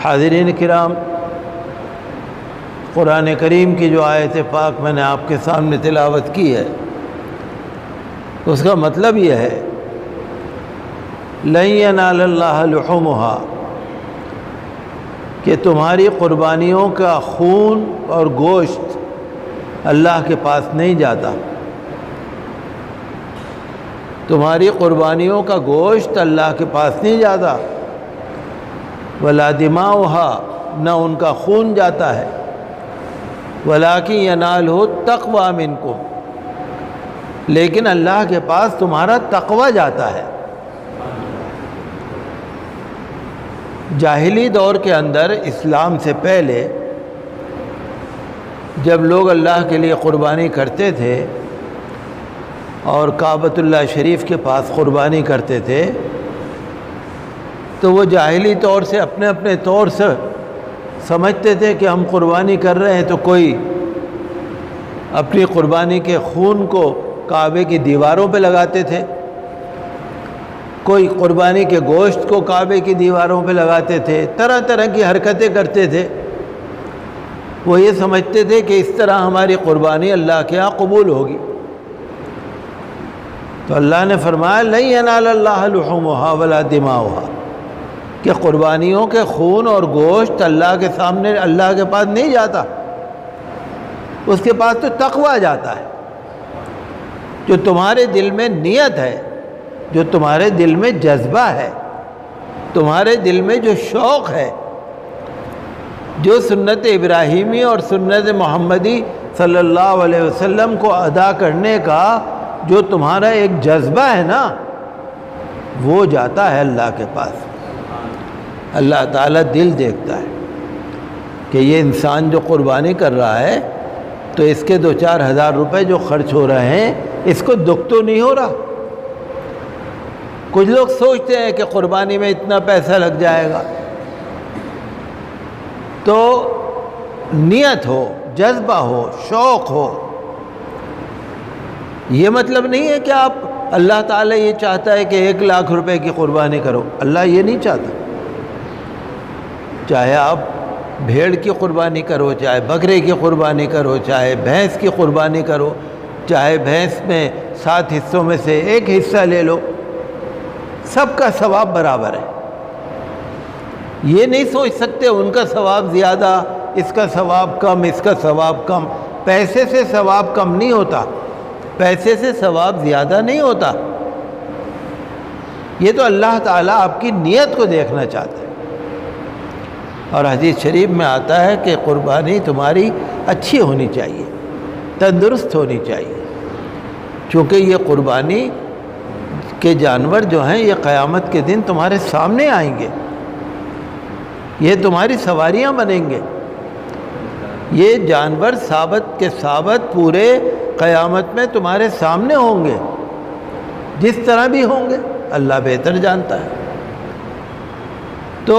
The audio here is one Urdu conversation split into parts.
حاضرین کرام، قرآن کریم کی جو آیت پاک میں نے آپ کے سامنے تلاوت کی ہے، اس کا مطلب یہ ہے لَن يَنَالَ اللَّهَ لُحُومُهَا، کہ تمہاری قربانیوں کا خون اور گوشت اللہ کے پاس نہیں جاتا، تمہاری قربانیوں کا گوشت اللہ کے پاس نہیں جاتا، وَلَا دِمَاؤُهَا، نہ ان کا خون جاتا ہے، وَلَٰكِن يَنَالُهُ التَّقْوَىٰ مِنْكُمْ، لیکن اللہ کے پاس تمہارا تقوی جاتا ہے۔ جاہلی دور کے اندر، اسلام سے پہلے، جب لوگ اللہ کے لیے قربانی کرتے تھے اور کعبۃ اللہ شریف کے پاس قربانی کرتے تھے، تو وہ جاہلی طور سے اپنے اپنے طور سے سمجھتے تھے کہ ہم قربانی کر رہے ہیں، تو کوئی اپنی قربانی کے خون کو کعبے کی دیواروں پہ لگاتے تھے، کوئی قربانی کے گوشت کو کعبے کی دیواروں پہ لگاتے تھے، طرح طرح کی حرکتیں کرتے تھے۔ وہ یہ سمجھتے تھے کہ اس طرح ہماری قربانی اللہ کے ہاں قبول ہوگی۔ تو اللہ نے فرمایا لَن يَنَالَ اللَّهَ لُحُومُهَا وَلَا دِمَاؤُهَا، کہ قربانیوں کے خون اور گوشت اللہ کے سامنے، اللہ کے پاس نہیں جاتا، اس کے پاس تو تقوی جاتا ہے، جو تمہارے دل میں نیت ہے، جو تمہارے دل میں جذبہ ہے، تمہارے دل میں جو شوق ہے، جو سنت ابراہیمی اور سنت محمدی صلی اللہ علیہ وسلم کو ادا کرنے کا جو تمہارا ایک جذبہ ہے نا، وہ جاتا ہے اللہ کے پاس۔ اللہ تعالیٰ دل دیکھتا ہے کہ یہ انسان جو قربانی کر رہا ہے، تو اس کے 2-4 ہزار روپے جو خرچ ہو رہے ہیں، اس کو دکھ تو نہیں ہو رہا۔ کچھ لوگ سوچتے ہیں کہ قربانی میں اتنا پیسہ لگ جائے گا، تو نیت ہو، جذبہ ہو، شوق ہو۔ یہ مطلب نہیں ہے کہ آپ، اللہ تعالیٰ یہ چاہتا ہے کہ 1 لاکھ روپے کی قربانی کرو، اللہ یہ نہیں چاہتا۔ چاہے آپ بھیڑ کی قربانی کرو، چاہے بکرے کی قربانی کرو، چاہے بھینس کی قربانی کرو، چاہے بھینس میں 7 حصوں میں سے 1 حصہ لے لو، سب کا ثواب برابر ہے۔ یہ نہیں سوچ سکتے ان کا ثواب زیادہ، اس کا ثواب کم، اس کا ثواب کم۔ پیسے سے ثواب کم نہیں ہوتا، پیسے سے ثواب زیادہ نہیں ہوتا۔ یہ تو اللہ تعالیٰ آپ کی نیت کو دیکھنا چاہتا ہے۔ اور حدیث شریف میں آتا ہے کہ قربانی تمہاری اچھی ہونی چاہیے، تندرست ہونی چاہیے، چونکہ یہ قربانی کے جانور جو ہیں یہ قیامت کے دن تمہارے سامنے آئیں گے، یہ تمہاری سواریاں بنیں گے، یہ جانور ثابت کے ثابت پورے قیامت میں تمہارے سامنے ہوں گے، جس طرح بھی ہوں گے اللہ بہتر جانتا ہے۔ تو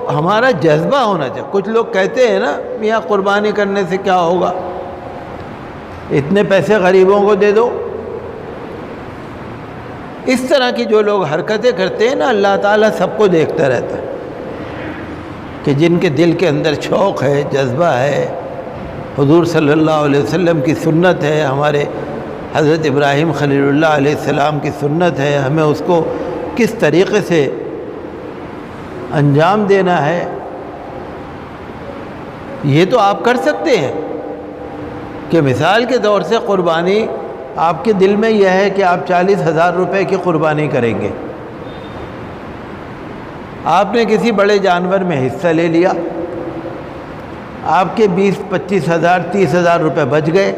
ہمارا جذبہ ہونا چاہیے۔ کچھ لوگ کہتے ہیں نا میاں قربانی کرنے سے کیا ہوگا، اتنے پیسے غریبوں کو دے دو۔ اس طرح کی جو لوگ حرکتیں کرتے ہیں نا، اللہ تعالیٰ سب کو دیکھتا رہتا ہے، کہ جن کے دل کے اندر شوق ہے، جذبہ ہے، حضور صلی اللہ علیہ وسلم کی سنت ہے، ہمارے حضرت ابراہیم خلیل اللہ علیہ السلام کی سنت ہے، ہمیں اس کو کس طریقے سے انجام دینا ہے، یہ تو آپ کر سکتے ہیں۔ کہ مثال کے طور سے قربانی، آپ کے دل میں یہ ہے کہ آپ 40,000 روپے کی قربانی کریں گے، آپ نے کسی بڑے جانور میں حصہ لے لیا، آپ کے 20-25,000 30,000 روپے بچ گئے،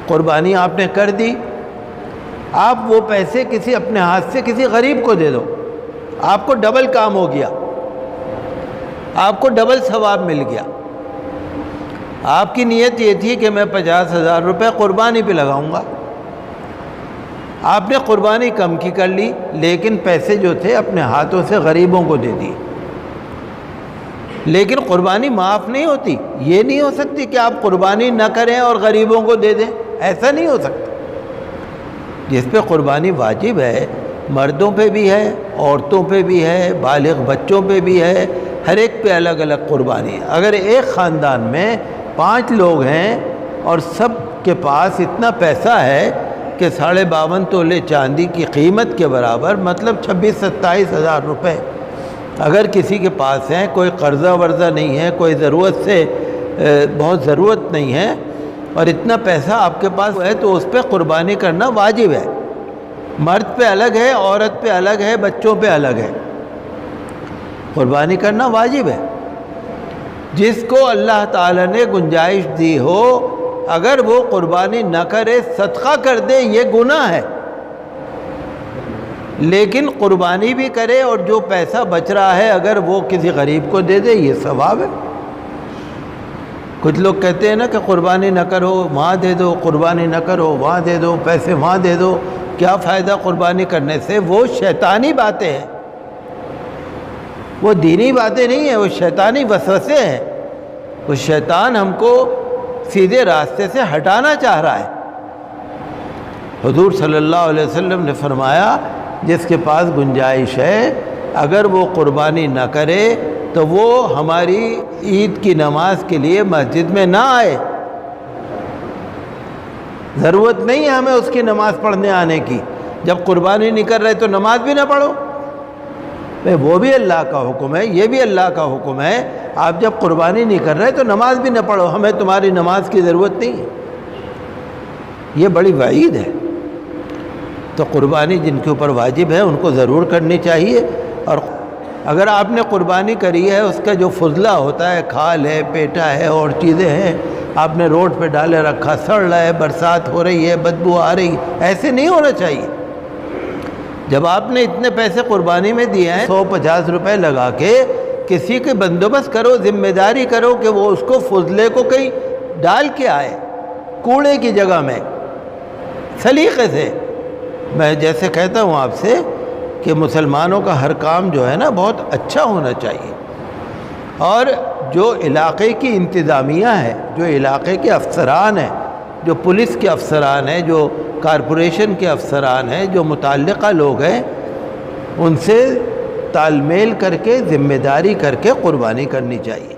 قربانی آپ نے کر دی، آپ وہ پیسے کسی اپنے ہاتھ سے کسی غریب کو دے دو، آپ کو ڈبل کام ہو گیا، آپ کو ڈبل ثواب مل گیا۔ آپ کی نیت یہ تھی کہ میں 50,000 روپے قربانی پہ لگاؤں گا، آپ نے قربانی کم کی کر لی، لیکن پیسے جو تھے اپنے ہاتھوں سے غریبوں کو دے دیے۔ لیکن قربانی معاف نہیں ہوتی، یہ نہیں ہو سکتی کہ آپ قربانی نہ کریں اور غریبوں کو دے دیں، ایسا نہیں ہو سکتا۔ جس پہ قربانی واجب ہے، مردوں پہ بھی ہے، عورتوں پہ بھی ہے، بالغ بچوں پہ بھی ہے، ہر ایک پہ الگ الگ قربانی ہے۔ اگر ایک خاندان میں 5 لوگ ہیں اور سب کے پاس اتنا پیسہ ہے کہ 52.5 تولے چاندی کی قیمت کے برابر، مطلب 26-27 ہزار روپے اگر کسی کے پاس ہیں، کوئی قرضہ ورضہ نہیں ہے، کوئی ضرورت سے بہت ضرورت نہیں ہے، اور اتنا پیسہ آپ کے پاس ہے تو اس پہ قربانی کرنا واجب ہے۔ مرد پہ الگ ہے، عورت پہ الگ ہے، بچوں پہ الگ ہے، قربانی کرنا واجب ہے۔ جس کو اللہ تعالیٰ نے گنجائش دی ہو، اگر وہ قربانی نہ کرے، صدقہ کر دے، یہ گناہ ہے، لیکن قربانی بھی کرے اور جو پیسہ بچ رہا ہے اگر وہ کسی غریب کو دے دے، یہ ثواب ہے۔ کچھ لوگ کہتے ہیں نا کہ قربانی نہ کرو وہاں دے دو، قربانی نہ کرو وہاں دے دو، پیسے وہاں دے دو، کیا فائدہ قربانی کرنے سے؟ وہ شیطانی باتیں ہیں، وہ دینی باتیں نہیں ہیں، وہ شیطانی وسوسے ہیں۔ وہ شیطان ہم کو سیدھے راستے سے ہٹانا چاہ رہا ہے۔ حضور صلی اللہ علیہ وسلم نے فرمایا جس کے پاس گنجائش ہے اگر وہ قربانی نہ کرے تو وہ ہماری عید کی نماز کے لیے مسجد میں نہ آئے۔ ضرورت نہیں ہے ہمیں اس کی نماز پڑھنے آنے کی، جب قربانی نہیں کر رہے تو نماز بھی نہ پڑھو۔ وہ بھی اللہ کا حکم ہے، یہ بھی اللہ کا حکم ہے، آپ جب قربانی نہیں کر رہے تو نماز بھی نہ پڑھو، ہمیں تمہاری نماز کی ضرورت نہیں ہے۔ یہ بڑی وعید ہے۔ تو قربانی جن کے اوپر واجب ہے ان کو ضرور کرنی چاہیے، اور اگر آپ نے قربانی کری ہے اس کا جو فضلہ ہوتا ہے، کھال ہے، پیٹا ہے اور چیزیں ہیں، آپ نے روڈ پہ ڈالے رکھا، سڑ رہا ہے، برسات ہو رہی ہے، بدبو آ رہی ہے، ایسے نہیں ہونا چاہیے۔ جب آپ نے اتنے پیسے قربانی میں دیے ہیں، 150 روپے لگا کے کسی کے بندوبست کرو، ذمہ داری کرو کہ وہ اس کو فضلے کو کہیں ڈال کے آئے، کوڑے کی جگہ میں، سلیقے سے۔ میں جیسے کہتا ہوں آپ سے کہ مسلمانوں کا ہر کام جو ہے نا بہت اچھا ہونا چاہیے، اور جو علاقے کی انتظامیہ ہے، جو علاقے کے افسران ہیں، جو پولیس کے افسران ہیں، جو کارپوریشن کے افسران ہیں، جو متعلقہ لوگ ہیں، ان سے تال میل کر کے ذمہ داری کر کے قربانی کرنی چاہیے۔